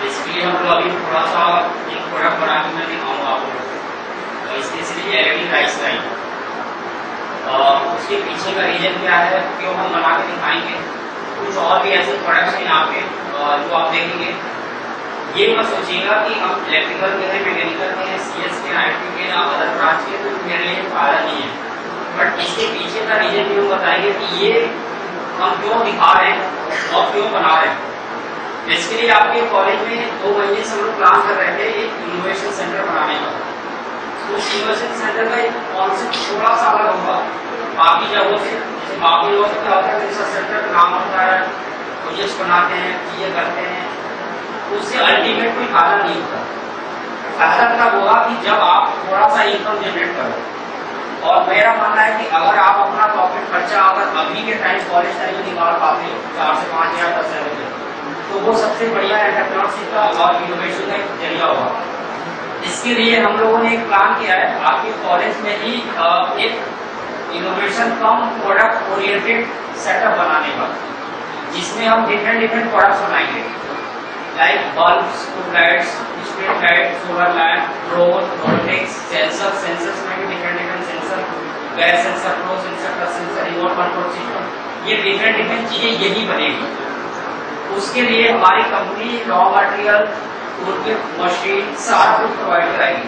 इसलिए हम लोग अभी थोड़ा सा एक प्रोडक्ट बना के मैं दिखाऊंगा आपको, स्पेशली एलईडी राइस लाइन। उसके पीछे का रीजन क्या है, क्यों हम बना के दिखाएंगे। कुछ और भी ऐसे प्रोडक्ट्स हैं यहाँ पे जो आप देखेंगे। ये मत सोचिएगा कि हम इलेक्ट्रिकल के हैं, मैकेनिकल के हैं, सीएस के, आईटी के या अदर ब्रांच के, तो मेरे लिए फायदा नहीं है। बट इसके पीछे का रीजन भी हम बताएंगे कि ये हम क्यों दिखा रहे हैं और क्यों बना रहे हैं। बेसिकली आपके कॉलेज में 2 महीने से हम लोग प्लान कर रहे थे एक इनोवेशन सेंटर बनाने का। उस इनोवेशन सेंटर का एक कॉन्सेप्ट थोड़ा सा अलग होगा बाकी जगहों से। जैसे बाकी लोगों से क्या होता है, रिसर्च सेंटर का काम होता है, प्रोजेक्ट्स बनाते हैं, चीजें करते हैं, उससे अल्टीमेट कोई फायदा नहीं होता। फायदा तब होगा कि जब आप थोड़ा सा इनकम जनरेट करो। और मेरा मानना है कि अगर आप अपना पॉकेट खर्चा अगर अभी के टाइम कॉलेज टाइम में निकाल पाते हो 4 से 5 हज़ार 10 हज़ार, तो वो सबसे बढ़िया एंटरप्रेन्योरशिप का और इनोवेशन का एक जरिया होगा। इसके लिए हम लोगों ने एक प्लान किया है आपके कॉलेज में ही एक इनोवेशन कम प्रोडक्ट ओरिएंटेड सेटअप बनाने का, जिसमें हम डिफरेंट प्रोडक्ट्स बनाएंगे like bulbs, tubelights, street light, solar lamp, drone, robotics, sensors में भी different sensor, gas sensor, flow sensor, touch sensor, remote control system, ये डिफरेंट चीजें यही बनेगी। उसके लिए हमारी कंपनी रॉ मटेरियल, मशीन सारा कुछ प्रोवाइड कराएगी।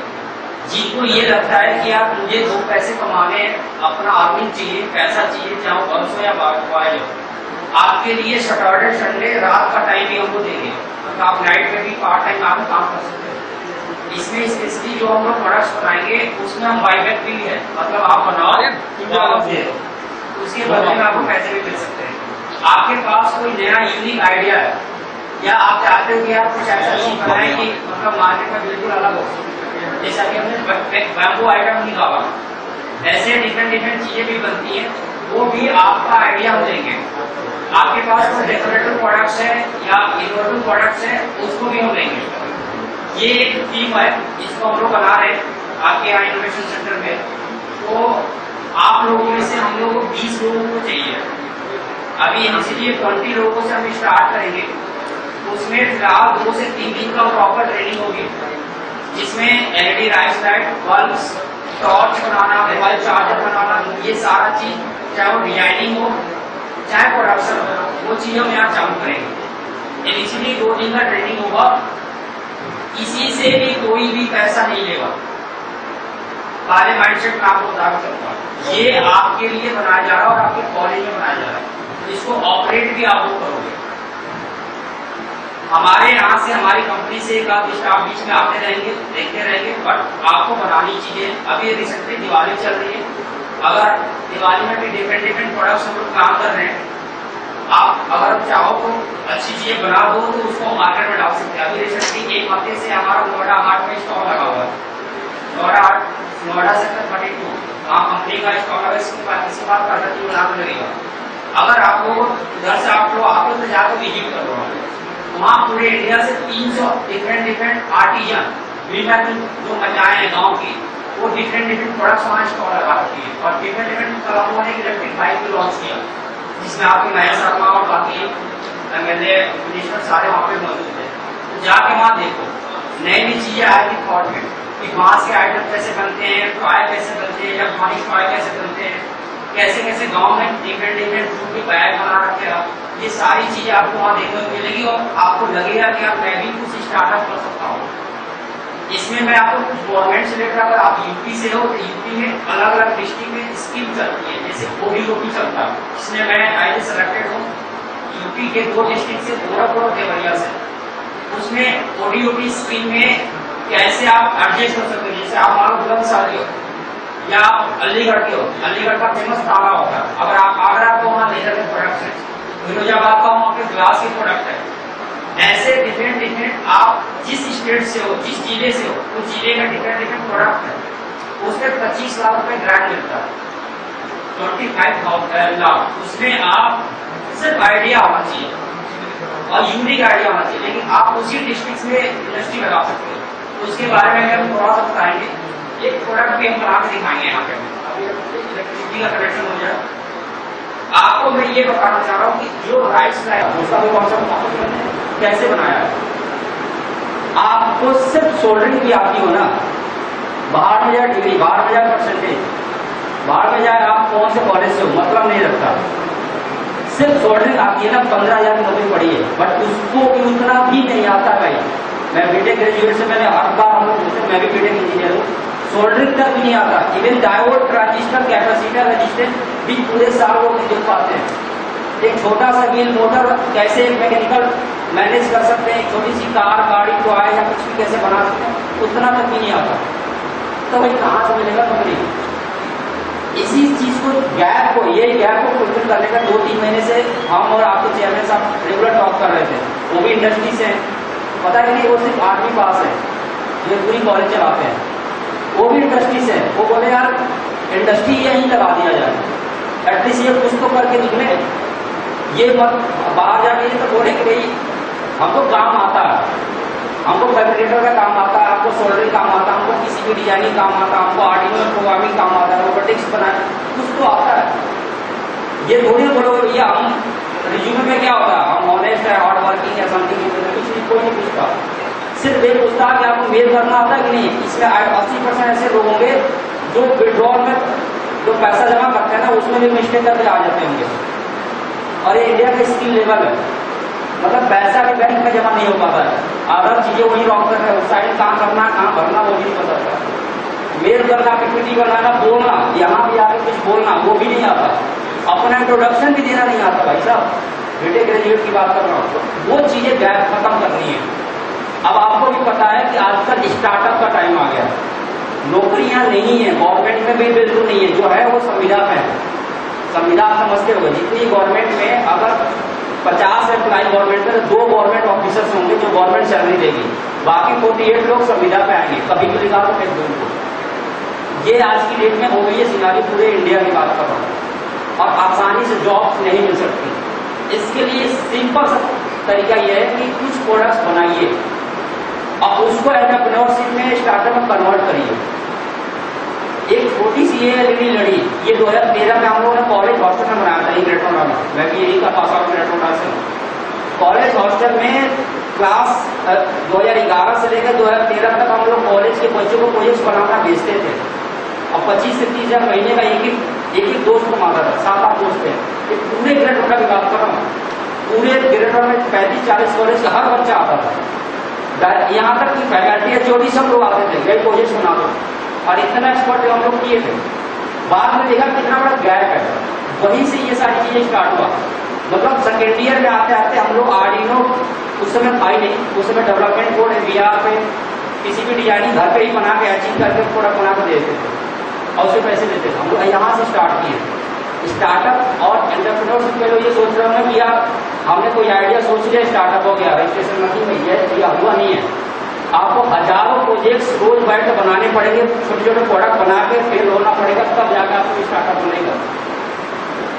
जिनको ये लगता है कि यार मुझे 2 पैसे कमाने, अपना अर्निंग चाहिए, पैसा चाहिए, चाहे वो 500 या 1200 हो, आपके लिए सैटरडे संडे रात का टाइम भी हमको देंगे, तो आप नाइट में भी पार्ट टाइम आप काम कर सकते हैं। इसमें स्पेशली जो हम लोग प्रोडक्ट्स बनाएंगे उसमें हम बाईबैक भी है, मतलब आप बनाओ वापस दे दो, उसके बदले में आपको पैसे भी मिल सकते हैं। आपके पास कोई नया यूनिक आइडिया है या आप चाहते हो कि आप कुछ ऐसा चीज बनाएं कि मतलब मार्केट में बिल्कुल अलग हो, जैसा कि हमने बैम्बू आइटम निकाला, ऐसे डिफरेंट चीजें भी बनती हैं, वो भी आपका आइडिया हो देंगे। आपके पास कोई डेकोरेटिव प्रोडक्ट्स है या इनोवेटिव प्रोडक्ट्स है, उसको भी हम लेंगे। ये एक टीम है जिसको हम लोग बना रहे हैं आपके यहाँ इनोवेशन सेंटर में। तो आप लोगों में से हम लोग को 20 लोगों को चाहिए। अभी इनिशियली 20 लोगों से हम स्टार्ट करेंगे। उसमें फिलहाल 2 से 3 दिन का प्रॉपर ट्रेनिंग होगी, जिसमें LED rice light, bulbs, torch बनाना, मोबाइल चार्जर बनाना, ये सारा चीज, चाहे वो डिजाइनिंग हो चाहे प्रोडक्शन हो, वो चीज हम यहाँ चालू करेंगे। इनिशियली 2 दिन का ट्रेनिंग होगा। किसी से भी कोई भी पैसा नहीं लेगा, सारे माइंडसेट का आपको बता सकता। ये आपके लिए बनाया जा रहा है और आपके कॉलेज में बनाया जा रहा है। इसको ऑपरेट भी आप लोग करोगे। हमारे यहाँ से, हमारी कंपनी से एक आध स्टाफ बीच में आते रहेंगे, देखते रहेंगे, बट आपको बनानी चीजें। अभी रिसेंटली दिवाली चल रही है, अगर दिवाली में भी डिफरेंट प्रोडक्ट्स हम लोग काम कर रहे हैं, आप अगर चाहो तो अच्छी चीजें बना दो तो उसको मार्केट में डाल सकते हैं। अभी रिसेंटली 1 हफ्ते से हमारा नोएडा हाट में स्टॉल लगा हुआ है, नोएडा सेक्टर 32, वहाँ कंपनी का स्टॉल है। इसके बाद का लगेगा। अगर आप लोग उधर से आप लोग आते हो तो जाकर विजिट करो। वहाँ पूरे इंडिया से 300 डिफरेंट आर्टिजन जो महिलाएं हैं गाँव की, वो डिफरेंट प्रोडक्ट्स वहाँ स्टॉल लगा रखी है। और डिफरेंट कलाकारों ने इलेक्ट्रिक बाइक भी लॉन्च किया, जिसमें आपके नया शर्मा और बाकी एमएलए मिनिस्टर सारे वहाँ पे मौजूद है। तो जाके वहाँ देखो, नई नई चीजें आएगी थॉट में कि बांस के आइटम कैसे बनते हैं, टॉय कैसे बनते हैं, इलेक्ट्रॉनिक टॉय कैसे बनते हैं, कैसे गांव में डिफरेंट फूड के बैग बना रखे हैं। ये सारी चीजें आपको वहाँ देखने को मिलेगी और आपको लगेगा कि आप मैं भी कुछ स्टार्टअप कर सकता हूँ। इसमें मैं आपको कुछ गवर्नमेंट से लेकर, अगर आप यूपी से हो तो यूपी में अलग अलग डिस्ट्रिक्ट में स्कीम चलती है, जैसे ओडीओपी चलता है, इसमें मैं एज सेलेक्टेड हूँ यूपी के 2 डिस्ट्रिक्ट से, गोरखपुर और देवरिया से। उसमें ओडीओपी स्कीम में कैसे आप एडजस्ट कर सकते हो। जैसे आप मान लो बुलंदशहर हो या आप अलीगढ़ के हो, अलीगढ़ का फेमस ताला होता है, अगर आप आगरा को वहाँ लेदर के प्रोडक्ट है, फिरोजाबाद का वहाँ पे ग्लास के प्रोडक्ट है। ऐसे डिफरेंट आप जिस स्टेट से हो, जिस जिले से हो, उस जिले में डिफरेंट प्रोडक्ट है। उसमें 25 लाख रुपए ग्रांट मिलता है, 25 लाख। उसमें आप सिर्फ आइडिया होना चाहिए और यूनिक आइडिया होना चाहिए, लेकिन आप उसी डिस्ट्रिक्ट में इंडस्ट्री लगा सकते हो। उसके बारे में हम थोड़ा सा बताएंगे। एक प्रोडक्ट भी हम बना के दिखाएंगे यहाँ पे, इलेक्ट्रिसिटी का कनेक्शन हो जाए। आपको मैं ये बताना चाह रहा हूँ कि जो राइस लाइन उसका भी कॉन्सेप्ट कैसे बनाया है। आपको सिर्फ सोल्डरिंग की आती हो ना, बाहर में जाए डिग्री, बाहर में जाए परसेंटेज, बाहर में जाए आप कौन से कॉलेज से हो, मतलब नहीं रखता। सिर्फ सोल्डरिंग आती है ना, 15,000 की नौकरी पड़ी है, बट उसको भी उतना भी नहीं आता भाई। मैं बीटेक ग्रेजुएट से, मैंने हर बार हम लोग, मैं भी बीटेक इंजीनियर हूँ, सोल्डरिंग तक भी नहीं आता। Even diode, transistor, capacitor, resistance भी पूरे साल वो नहीं देख पाते हैं। एक छोटा सा व्हील मोटर कैसे मैकेनिकल मैनेज कर सकते हैं, छोटी सी कार, गाड़ी, टॉय या कुछ भी कैसे बना सकते हैं, उतना तक भी नहीं आता। तो भाई कहाँ से मिलेगा नौकरी? इसी चीज को, गैप को, ये गैप को फुलफिल करने का 2-3 महीने से हम और आपके चेयरमैन साहब रेगुलर टॉक कर रहे थे। वो भी इंडस्ट्री से हैं, पता है नहीं, वो सिर्फ 8वीं पास है, ये पूरी कॉलेज चलाते हैं, वो भी इंडस्ट्री से है। वो बोले यार इंडस्ट्री यहीं लगा दिया जाए, एटलीस्ट ये कुछ तो करके निकले, ये मत बाहर जाके तो बोले कि भाई हमको काम आता है, हमको फैब्रिकेटर का काम आता है, हमको सोल्डरिंग काम आता है, हमको किसी भी डिजाइनिंग काम आता है, हमको आर्डिनो प्रोग्रामिंग काम आता है, रोबोटिक्स बनाए, कुछ तो आता है। ये थोड़ी बोलो ये हम रिज्यूमे में क्या होता है, हम ऑनेस्ट है, हार्ड वर्किंग है, समथिंग, कुछ कोई नहीं पूछता। सिर्फ ये पूछता कि आपको मेल करना आता है कि नहीं। इसमें 80% ऐसे लोग होंगे जो विड्रॉल में जो पैसा जमा करते हैं ना, उसमें भी मिस्टेक करके आ जाते होंगे। और ये इंडिया का स्किल लेवल है, मतलब पैसा भी बैंक में जमा नहीं हो पाता है, अदर चीजें वही रॉन्ग कर रहे हैं, साइड कहाँ करना, कहाँ भरना, वो भी नहीं पता था। मेल करना, पीपीटी बनाना, बोलना, यहाँ भी आके कुछ बोलना, वो भी नहीं आता। अपना इंट्रोडक्शन भी देना नहीं आता भाई साहब, बीटेक ग्रेजुएट की बात कर रहा हूँ। वो चीजें गैप खत्म करनी है। अब आपको भी पता है कि आजकल स्टार्टअप का टाइम आ गया, नौकरियां नहीं है, गवर्नमेंट में भी बिल्कुल नहीं है, जो है वो संविदा में है। संविदा आप समझते होंगे, जितनी गवर्नमेंट में अगर 50 एम्प्लॉय गवर्नमेंट में, तो 2 गवर्नमेंट ऑफिसर्स होंगे जो गवर्नमेंट सैलरी देगी, बाकी 48 लोग संविदा पे आएंगे, कभी भी निकालो फिर दो को। ये आज की डेट में हो गई है सिनारी, पूरे इंडिया की बात कर रहा हूँ। और आसानी से जॉब नहीं मिल सकती। इसके लिए सिंपल सा तरीका यह है कि कुछ प्रोडक्ट्स बनाइए और उसको एंटरप्रेन्योरशिप में, स्टार्टअप में कन्वर्ट करिए। एक छोटी सी ये लड़ी, ये 2013 में हम लोगों ने कॉलेज हॉस्टल में बनाया था, ग्रेटोडा में। मैं भी यही का पास आउट ग्रेटोडा से। कॉलेज हॉस्टल में क्लास 2011 से लेकर 2013 तक हम लोग कॉलेज के बच्चों को प्रोजेक्ट बनाना भेजते थे, और 25 से 30 हजार महीने का एक दोस्त को मांगा था, 7-8 दोस्त थे। पूरे ग्रेटोडा की बात कर रहा हूँ, पूरे ग्रेटोडा में 35-40 कॉलेज का हर बच्चा आता था। यहाँ तक कि फैकल्टी एचओडी सब लोग आते थे, गए प्रोजेक्ट बना दो, और इतना एक्सपर्ट हम लोग किए थे। बाद में देखा कितना बड़ा गैप है, वहीं से ये सारी चीजें स्टार्ट हुआ। मतलब सेकेंड ईयर में आते आते हम लोग आर्डिनो, उस समय था ही नहीं, उस समय डेवलपमेंट कोड VR पे किसी भी डिजाइनिंग घर पे ही बना के अचीव करके प्रोडक्ट बना के देते थे, और उससे पैसे देते थे। हम लोग यहाँ से स्टार्ट किए। स्टार्टअप और एंटरप्रेन्योरशिप के लोग ये सोच रहे होंगे कि यार हमने कोई आइडिया सोच लिया, स्टार्टअप हो गया, रजिस्ट्रेशन नहीं है, ये हुआ नहीं है। आपको हजारों प्रोजेक्ट्स रोज बैठ कर बनाने पड़ेंगे, छोटे छोटे प्रोडक्ट बना के फेल होना पड़ेगा, तब जाकर आपको स्टार्टअप बनेगा।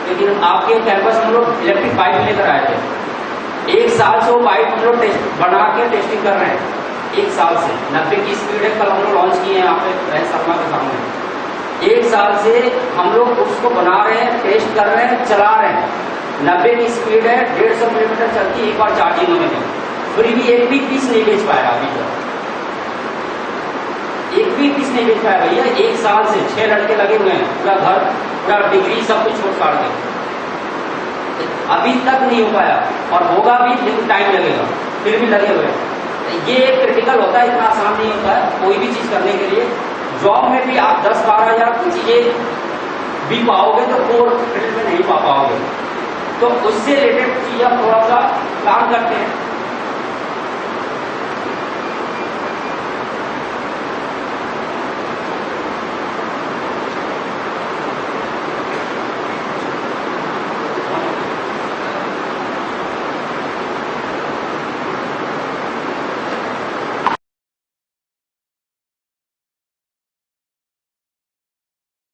लेकिन आपके कैंपस हम लोग इलेक्ट्रिक बाइक लेकर आए थे, 1 साल से वो बाइक हम लोग बना के टेस्टिंग कर रहे हैं। 1 साल से 90 की स्पीड है, कल हम लोग लॉन्च किए हैं यहाँ पे शर्मा के सामने। 1 साल से हम लोग उसको बना रहे हैं, टेस्ट कर रहे हैं, चला रहे हैं। 90 की स्पीड है, 150 किलोमीटर चलती है एक बार चार्जिंग होने में। फिर भी एक भी पीस नहीं बेच पाया अभी तक, एक भी पीस नहीं बेच पाया भैया। 1 साल से 6 लड़के लगे हुए हैं, पूरा घर, पूरा डिग्री सब कुछ छोड़ छाड़ के, अभी तक नहीं हो पाया। और होगा भी, लेकिन टाइम लगेगा, फिर भी लगे हुए हैं। ये क्रिटिकल होता है, इतना आसान नहीं होता है कोई भी चीज करने के लिए। जॉब में भी आप 10-12 हजार की चीजें भी पाओगे तो कोर फील्ड में नहीं पा पाओगे। तो उससे रिलेटेड चीज आप थोड़ा सा काम करते हैं।